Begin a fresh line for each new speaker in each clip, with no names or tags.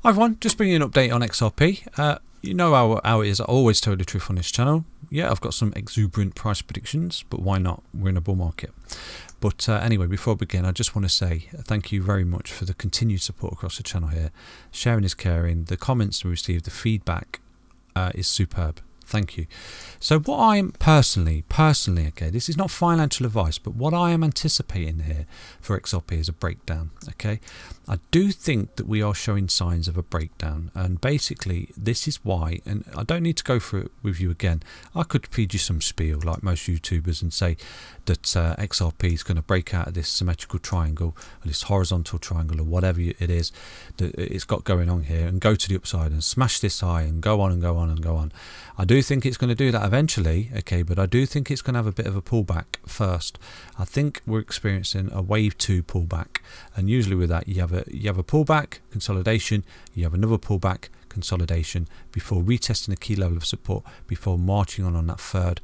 Hi everyone, just bringing an update on XRP. You know how it is, I always tell the truth on this channel. Yeah, I've got some exuberant price predictions, but why not? We're in a bull market. But anyway, before I begin, I just want to say thank you very much for the continued support across the channel here. Sharing is caring, the comments we receive, the feedback is superb. Thank you. So what I'm personally, okay, this is not financial advice, but what I am anticipating here for XRP is a breakdown, okay? I do think that we are showing signs of a breakdown, and basically this is why, and I don't need to go through it with you again. I could feed you some spiel like most YouTubers and say that XRP is going to break out of this symmetrical triangle, or this horizontal triangle, or whatever it is that it's got going on here, and go to the upside and smash this high and go on and go on and go on. I do think it's going to do that eventually, okay, but I do think it's going to have a bit of a pullback first. I think we're experiencing a wave 2 pullback, and usually with that you have a pullback, consolidation, you have another pullback, consolidation, before retesting a key level of support, before marching on that third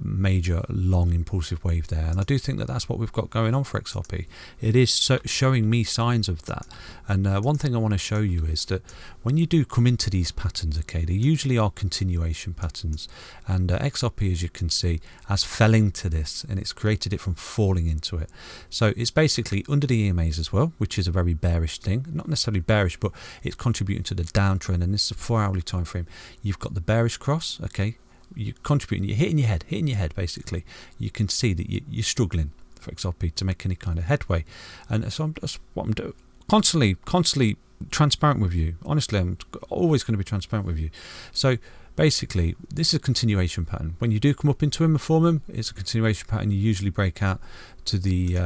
major long impulsive wave there. And I do think that that's what we've got going on for XRP. It is showing me signs of that. And one thing I want to show you is that when you do come into these patterns, okay, they usually are continuation patterns, and XRP, as you can see, has fell into this, and it's created it from falling into it. So it's basically under the EMAs as well, which is a very bearish thing. Not necessarily bearish, but it's contributing to the downtrend, and this is a 4-hourly time frame. You've got the bearish cross, okay, you're contributing, you're hitting your head basically. You can see that you're struggling for XRP to make any kind of headway, and so that's what I'm doing, constantly transparent with you. Honestly, I'm always going to be transparent with you. So basically this is a continuation pattern. When you do come up into him and form him, it's a continuation pattern. You usually break out to the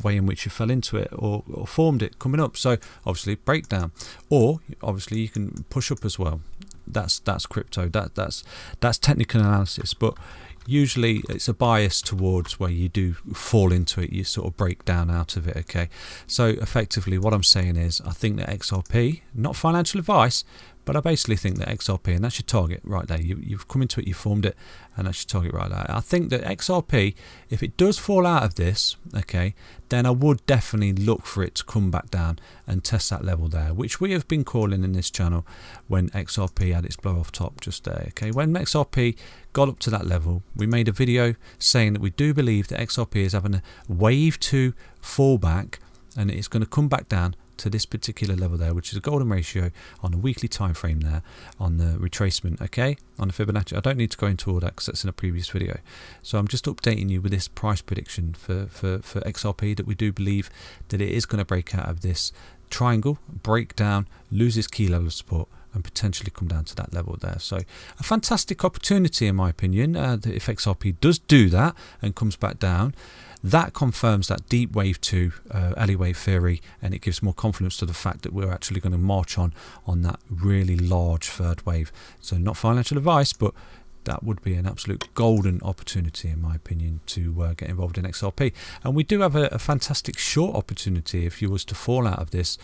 way in which you fell into it or formed it coming up. So obviously breakdown, or obviously you can push up as well. That's crypto. That's technical analysis, but usually it's a bias towards where you do fall into it, you sort of break down out of it, okay? So effectively what I'm saying is I think that XRP, not financial advice, but I basically think that XRP, and that's your target right there, you've come into it, you formed it, and that's your target right there. I think that XRP, if it does fall out of this, okay, then I would definitely look for it to come back down and test that level there, which we have been calling in this channel when XRP had its blow off top just there, okay? When XRP got up to that level, we made a video saying that we do believe that XRP is having a wave 2 fallback, and it's going to come back down to this particular level there, which is a golden ratio on a weekly time frame there on the retracement, okay, on the Fibonacci. I don't need to go into all that because that's in a previous video. So I'm just updating you with this price prediction for XRP, that we do believe that it is going to break out of this triangle, break down, lose its key level of support, and potentially come down to that level there. So a fantastic opportunity in my opinion. If XRP does do that and comes back down, that confirms that deep wave 2 alley wave theory, and it gives more confidence to the fact that we're actually going to march on that really large third wave. So not financial advice, but that would be an absolute golden opportunity in my opinion to get involved in XRP. And we do have a fantastic short opportunity if you was to fall out of this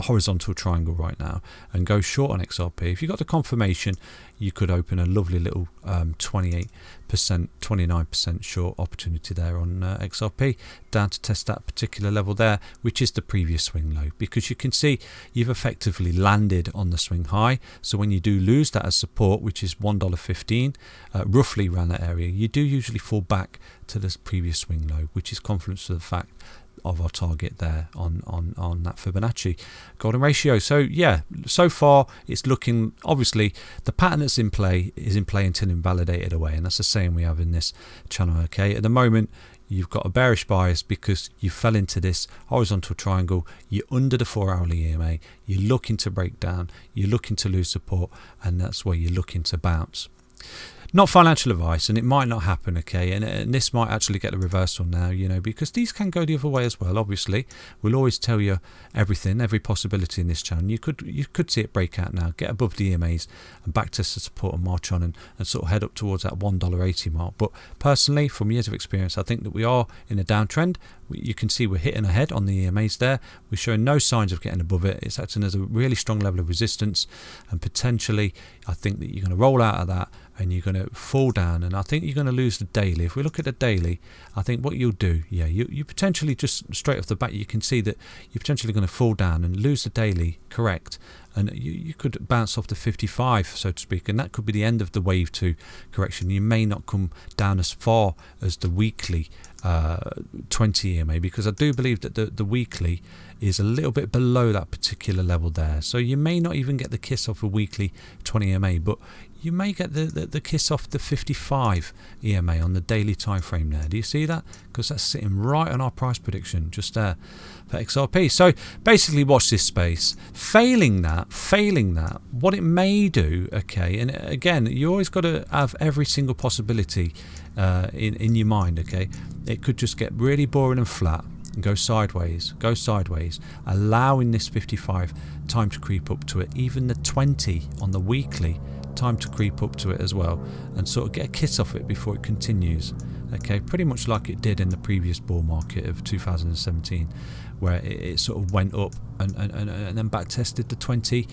horizontal triangle right now and go short on XRP. If you got the confirmation, you could open a lovely little 28%, 29% short opportunity there on XRP, down to test that particular level there, which is the previous swing low, because you can see you've effectively landed on the swing high. So when you do lose that as support, which is $1.15, roughly around that area, you do usually fall back to this previous swing low, which is confidence to the fact of our target there on that Fibonacci golden ratio. So yeah, so far it's looking, obviously the pattern that's in play is in play until invalidated away, and that's the same we have in this channel, okay? At the moment you've got a bearish bias because you fell into this horizontal triangle, you're under the 4-hourly EMA, you're looking to break down, you're looking to lose support, and that's where you're looking to bounce. Not financial advice, and it might not happen, okay, and this might actually get the reversal now, you know, because these can go the other way as well. Obviously we'll always tell you everything, every possibility in this channel. You could see it break out now, get above the EMAs and back to support and march on and sort of head up towards that $1.80 mark. But personally, from years of experience, I think that we are in a downtrend. You can see we're hitting ahead on the EMAs there. We're showing no signs of getting above it. It's acting as a really strong level of resistance, and potentially I think that you're going to roll out of that and you're going to fall down, and I think you're going to lose the daily. If we look at the daily, I think what you'll do, you potentially, just straight off the bat, you can see that you're potentially going to fall down and lose the daily, correct, and you could bounce off the 55, so to speak, and that could be the end of the wave 2 correction. You may not come down as far as the weekly 20 EMA, because I do believe that the weekly is a little bit below that particular level there, so you may not even get the kiss off a weekly 20 EMA, but you may get the kiss off the 55 EMA on the daily time frame there. Do you see that? Because that's sitting right on our price prediction just there for XRP. So basically watch this space. Failing that, what it may do, okay, and again, you always got to have every single possibility in your mind, okay. It could just get really boring and flat and go sideways, allowing this 55 time to creep up to it, even the 20 on the weekly time to creep up to it as well, and sort of get a kiss off it before it continues, okay, pretty much like it did in the previous bull market of 2017, where it sort of went up and then back tested the 20,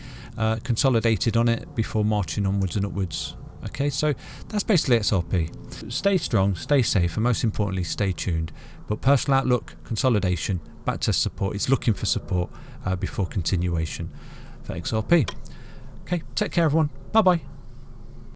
consolidated on it before marching onwards and upwards. Okay, so that's basically XRP. Stay strong, stay safe, and most importantly, stay tuned. But personal outlook, consolidation, backtest support, it's looking for support before continuation for XRP. Okay, take care everyone. Bye bye.